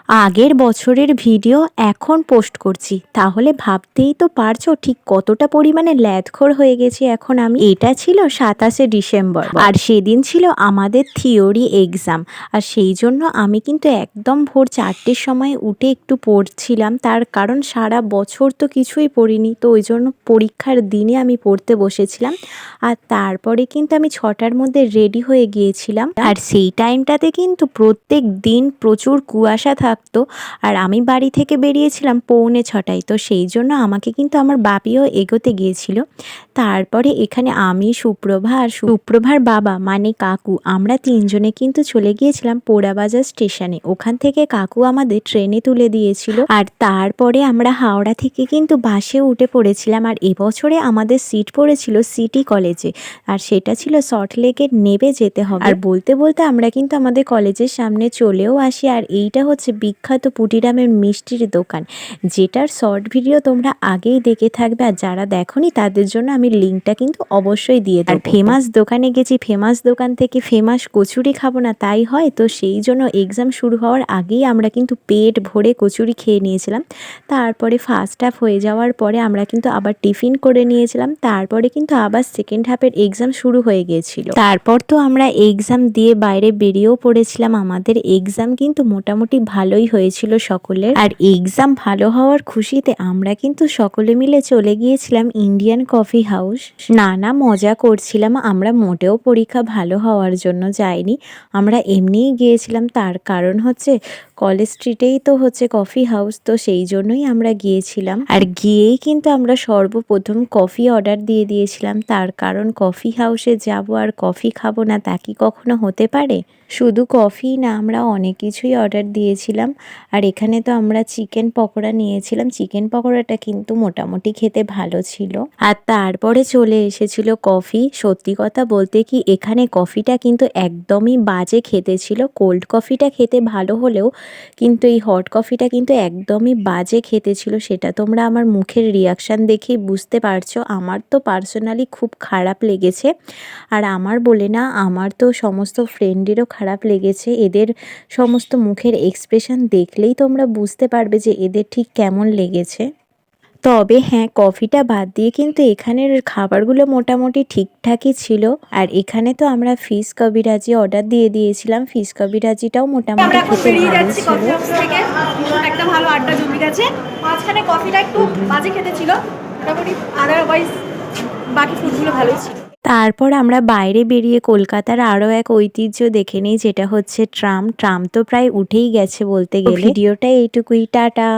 আগের বছরের ভিডিও এখন পোস্ট করছি, তাহলে ভাবতেই তো পারছো ঠিক কতটা পরিমাণে ল্যাদখোর হয়ে গেছি এখন আমি। এটা ছিল 27শে ডিসেম্বর, আর সেদিন ছিল আমাদের থিওরি এক্সাম। আর সেই জন্য আমি কিন্তু একদম ভোর 4টের সময় উঠে একটু পড়ছিলাম, তার কারণ সারা বছর তো কিছুই পড়িনি, তো ওই জন্য পরীক্ষার দিনে আমি পড়তে বসেছিলাম। আর তারপরে কিন্তু আমি 6টার মধ্যে রেডি হয়ে গিয়েছিলাম। আর সেই টাইমটাতে কিন্তু প্রত্যেক দিন প্রচুর কুয়াশা থাকতো, আর আমি বাড়ি থেকে বেরিয়েছিলাম 6:45, তো সেই জন্য আমাকে কিন্তু আমার বাপিও এগোতে গিয়েছিল। তারপরে এখানে আমি, সুপ্রভা আর সুপ্রভার বাবা মানে কাকু, আমরা তিনজনে কিন্তু চলে গিয়েছিলাম পোড়াবাজার স্টেশনে। ওখান থেকে কাকু আমাদের ট্রেনে তুলে দিয়েছিল, আর তারপরে আমরা হাওড়া থেকে কিন্তু বাসে উঠে পড়েছিলাম। আর এবছরে আমাদের সিট পড়েছিল সিটি কলেজে, আর সেটা ছিল সল্টলেকের নেবে যেতে হবে। আর বলতে বলতে আমরা কিন্তু আমাদের কলেজের সামনে চলেও আসি। আর এইটা হচ্ছে বিখ্যাত পুটিরামের মিষ্টির দোকান, যেটার শর্ট ভিডিও তোমরা আগেই দেখে থাকবে, আর যারা দেখোনি তাদের জন্য আমি লিঙ্কটা কিন্তু অবশ্যই দিয়ে দেবো। আর ফেমাস দোকানে গেছি, ফেমাস দোকান থেকে ফেমাস কচুরি খাবো না তাই হয়? তো সেই জন্য এক্সাম শুরু হওয়ার আগেই আমরা কিন্তু পেট ভরে কচুরি খেয়ে নিয়েছিলাম। তারপরে ফার্স্ট হাফ হয়ে যাওয়ার পরে আমরা কিন্তু আবার টিফিন করে নিয়েছিলাম। তারপরে কিন্তু আবার সেকেন্ড হাফের এক্সাম শুরু হয়ে গিয়েছিল। তারপর তো আমরা এক্সাম দিয়ে বাইরে বেরিয়েও পড়েছিলাম। আমাদের এক্সাম কিন্তু মোটামুটি ভালোই হয়েছিল সকলের। আর এক্সাম ভালো হওয়ার খুশিতে আমরা কিন্তু সকলে মিলে চলে গিয়েছিলাম ইন্ডিয়ান কফি হাউস। নানা মজা করছিলাম, আমরা মোটেও পরীক্ষা ভালো হওয়ার জন্য যাইনি, আমরা এমনিই গিয়েছিলাম। তার কারণ হচ্ছে কলেজ স্ট্রিটেই তো হচ্ছে কফি হাউস, তো সেই জন্যই আমরা গিয়েছিলাম। আর গিয়েই কিন্তু আমরা সর্বপ্রথম কফি অর্ডার দিয়ে দিয়েছিলাম, তার কারণ কফি হাউসে যাব আর কফি খাবো না তা কি কখনো হতে পারে? শুধু কফি না, আমরা অনেক কিছুই অর্ডার দিয়েছিলাম। আর এখানে তো আমরা চিকেন পকোড়া নিয়েছিলাম, চিকেন পকোড়াটা কিন্তু মোটামুটি খেতে ভালো ছিল। আর তারপরে চলে এসেছিল কফি। সত্যি কথা বলতে কি, এখানে কফিটা কিন্তু একদমই বাজে খেতে ছিল। কোল্ড কফিটা খেতে ভালো হলেও কিন্তু এই হট কফিটা কিন্তু একদমই বাজে খেতে ছিল, সেটা তোমরা আমার মুখের রিয়াকশান দেখেই বুঝতে পারছো। আমার তো পার্সোনালি খুব খারাপ লেগেছে, আর আমার বলে না, আমার তো সমস্ত ফ্রেন্ডেরও খারাপ লেগেছে। এদের সমস্ত মুখের এক্সপ্রেশন দেখলেই তোমরা বুঝতে পারবে যে এদের ঠিক কেমন লেগেছে। তবে হ্যাঁ, কফিটা বাদ দিয়ে কিন্তু এখানের খাবারগুলো মোটামুটি ঠিকঠাকই ছিল। আর এখানে তো আমরা ফিশ কবিরাজি অর্ডার দিয়ে দিয়েছিলাম, ফিশ কবিরাজিটাও মোটামুটি খেতে ভালো ছিল। একটা ভালো আড্ডা জমে গেছে। মাঝখানে কফিটা একটু বাজে খেতে ছিল, মোটামুটি আদারওয়াইজ বাকি ফুডগুলো ভালোই ছিল। তারপর আমরা বাইরে বেরিয়ে কলকাতার আরও এক ঐতিহ্য দেখে নিই, যেটা হচ্ছে ট্রাম। ট্রাম তো প্রায় উঠেই গেছে বলতে গেলে। ভিডিওটা এইটুকুই, টাটা।